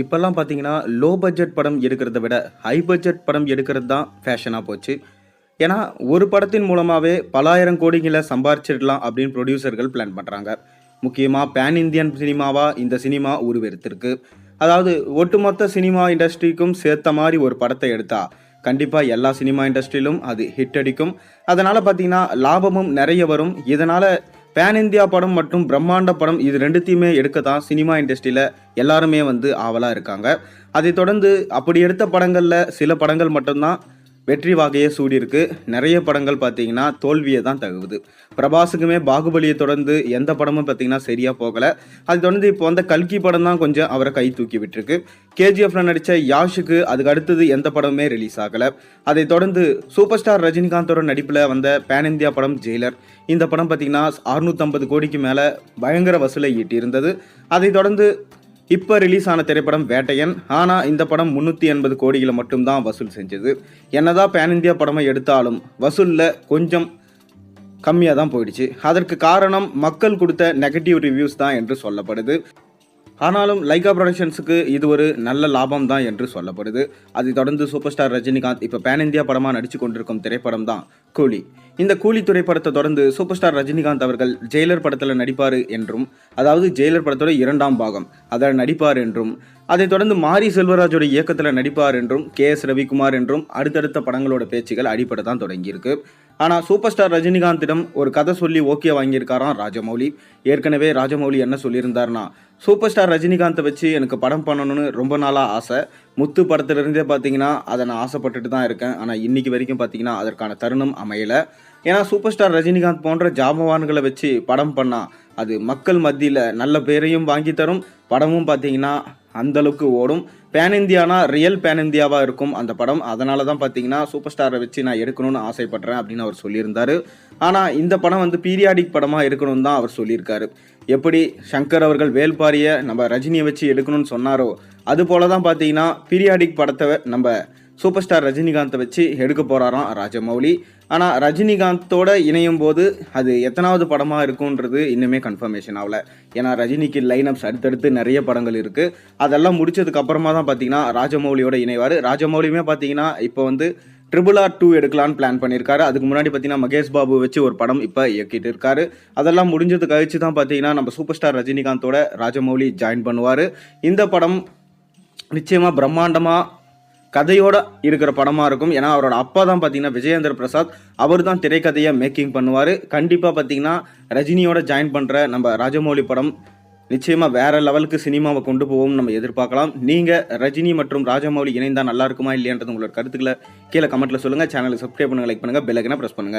இப்பல்லாம் பார்த்தீங்கன்னா, low budget படம் எடுக்கிறத விட, ஹை பட்ஜெட் படம் எடுக்கிறது தான் ஃபேஷனா போச்சு. ஏன்னா, ஒரு படத்தின் மூலமாவே பலாயிரம் கோடிகள சம்பாரிச்சிடலாம் அப்படின்னு புரொடியூசர்கள் பிளான் பண்றாங்க. முக்கியமா பேன் இந்தியன் சினிமாவா இந்த சினிமா உருவெடுத்திருக்கு. அதாவது ஒட்டுமொத்த சினிமா இண்டஸ்ட்ரிக்கும் சேர்த்த மாரி ஒரு படத்த எடுத்தா, கண்டிப்பா எல்லா சினிமா இண்டஸ்ட்ரியிலும் அது ஹிட் அடிக்கும். அதனால பார்த்தீங்கன்னா, லாபமும் நெறைய வரும். இதனால பேன் இந்தியா படம் மற்றும் பிரம்மாண்ட படம் இது 2த்தையுமே எடுக்க தான் சினிமா இண்டஸ்ட்ரியில எல்லாருமே ஆவலா இருக்காங்க. அதைத் தொடர்ந்து அப்படி எடுத்த படங்கள்ல சில படங்கள் மட்டும் தான் வெற்றி வாகையை சூடியிருக்கு. நெறைய படங்கள் பார்த்தீங்கன்னா, தோல்விய தான் தழுவுது. பிரபாஸுக்குமே பாகுபலிய தொடர்ந்து எந்த படமும் பார்த்தீங்கன்னா, சரியா போகல. அதைத் தொடர்ந்து இப்போ வந்த கல்கி படம் தான் கொஞ்சம் அவர கை தூக்கி விட்டுருக்கு. கேஜிஎஃப்ல நடிச்ச யாஷுக்கு அதுக்கு அடுத்தது எந்த படமுமே ரிலீஸ் ஆகல. அதைத் தொடர்ந்து சூப்பர் ஸ்டார் ரஜினிகாந்தோட நடிப்புல வந்த பேன் இந்தியா படம் ஜெயிலர். இந்த படம் பார்த்தீங்கன்னா, 650 கோடிக்கு மேல பயங்கர வசூலை ஈட்டியிருந்தது. அதைத் தொடர்ந்து இப்ப ரிலீஸ் ஆன திரைப்படம் வேட்டையன். ஆனா இந்த படம் 380 கோடிகளை மட்டும்தான் வசூல் செஞ்சது. என்னதான் பேன் இந்தியா படமா எடுத்தாலும் வசூல்ல கொஞ்சம் கம்மியா தான் போயிடுச்சு. அதற்கு காரணம் மக்கள் கொடுத்த நெகட்டிவ் ரிவ்யூஸ் தான் என்று சொல்லப்படுது. ஆனாலும் லைகா புரொடக்ஷன்ஸுக்கு இது ஒரு நல்ல லாபம் தான் என்று சொல்லப்படுது. அதைத் தொடர்ந்து சூப்பர் ஸ்டார் ரஜினிகாந்த் இப்போ பேன் இந்தியா படமா நடிச்சு கொண்டிருக்கும் திரைப்படம் தான் கூலி. இந்த கூலி திரைப்படத்தை தொடர்ந்து சூப்பர் ஸ்டார் ரஜினிகாந்த் அவர்கள் ஜெயிலர் படத்தில் நடிப்பார் என்றும், அதாவது ஜெயிலர் படத்தோட 2ஆம் பாகம் அதில் நடிப்பார் என்றும், அதைத் தொடர்ந்து மாரி செல்வராஜோட இயக்கத்தில் நடிப்பார் என்றும், கே.எஸ். ரவிக்குமார் என்றும் அடுத்தடுத்த படங்களோட பேச்சுகள் அடிப்படை தான் தொடங்கியிருக்கு. ஆனால் சூப்பர் ஸ்டார் ரஜினிகாந்திடம் ஒரு கதை சொல்லி ஓகே வாங்கியிருக்காராம் ராஜமௌலி. ஏற்கனவே ராஜமௌலி என்ன சொல்லியிருந்தார்னா, சூப்பர் ஸ்டார் ரஜினிகாந்தை வச்சு எனக்கு படம் பண்ணணும்னு ரொம்ப நாளாக ஆசை. முத்து படத்துலேருந்தே பார்த்தீங்கன்னா அதை நான் ஆசைப்பட்டுட்டு தான் இருக்கேன். ஆனால் இன்னைக்கு வரைக்கும் பார்த்தீங்கன்னா அதற்கான தருணம் அமையலை. ஏன்னா சூப்பர் ஸ்டார் ரஜினிகாந்த் போன்ற ஜாம்பவான்களை வச்சு படம் பண்ணால் அது மக்கள் மத்தியில் நல்ல பேரையும் வாங்கி தரும். படமும் பார்த்தீங்கன்னா அந்தளவுக்கு ஓடும். பேன் இந்தியானா ரியல் பேன் இந்தியாவாக இருக்கும் அந்த படம். அதனால தான் பார்த்தீங்கன்னா சூப்பர் ஸ்டாரை வச்சு நான் எடுக்கணும்னு ஆசைப்படுறேன் அப்படின்னு அவர் சொல்லியிருந்தார். ஆனால் இந்த படம் பீரியாடிக் படமாக இருக்கணும்னு தான் அவர் சொல்லியிருக்காரு. எப்படி சங்கர் அவர்கள் வேல்பாரியை நம்ம ரஜினியை வச்சு எடுக்கணும்னு சொன்னாரோ, அது போல தான் பார்த்தீங்கன்னா பீரியாடிக் படத்தை நம்ம சூப்பர் ஸ்டார் ரஜினிகாந்தை வச்சு எடுக்க போகிறாராம் ராஜமௌலி. ஆனால் ரஜினிகாந்தோட இணையும் போது அது எத்தனாவது படமாக இருக்குன்றது இன்னுமே கன்ஃபர்மேஷன் ஆகலை. ஏன்னா ரஜினிக்கு லைனப்ஸ் அடுத்தடுத்து நிறைய படங்கள் இருக்குது. அதெல்லாம் முடிச்சதுக்கு அப்புறமா தான் பார்த்தீங்கன்னா ராஜமௌலியோட இணைவார். ராஜமௌலியுமே பார்த்தீங்கன்னா இப்போ RRR2 எடுக்கலான்னு பிளான் பண்ணியிருக்காரு. அதுக்கு முன்னாடி பார்த்தீங்கன்னா மகேஷ் பாபு வச்சு ஒரு படம் இப்போ இயக்கிட்டு இருக்காரு. அதெல்லாம் முடிஞ்சது கழிச்சு தான் பார்த்தீங்கன்னா நம்ம சூப்பர் ஸ்டார் ரஜினிகாந்தோட ராஜமௌலி ஜாயின் பண்ணுவார். இந்த படம் நிச்சயமாக பிரம்மாண்டமாக கதையோட இருக்கிற படமாக இருக்கும். ஏன்னா அவரோட அப்பா தான் பார்த்தீங்கன்னா விஜயேந்திர பிரசாத், அவர் தான் திரைக்கதையை மேக்கிங் பண்ணுவார். கண்டிப்பாக பார்த்தீங்கன்னா ரஜினியோட ஜாயின் பண்ணுற நம்ம ராஜமௌலி படம் நிச்சயமாக வேற லெவலுக்கு சினிமாவை கொண்டு போவோம் நம்ம எதிர்பார்க்கலாம். நீங்கள் ரஜினி மற்றும் ராஜமௌலி இணைந்தால் நல்லா இருக்குமா இல்லையான்றது உங்களோட கருத்துக்களை கீழே கமெண்ட்டில் சொல்லுங்கள். சேனலை சப்ஸ்கிரைப் பண்ணுங்கள், லைக் பண்ணுங்கள், பெல் ஐக்கனை ப்ரெஸ் பண்ணுங்கள்.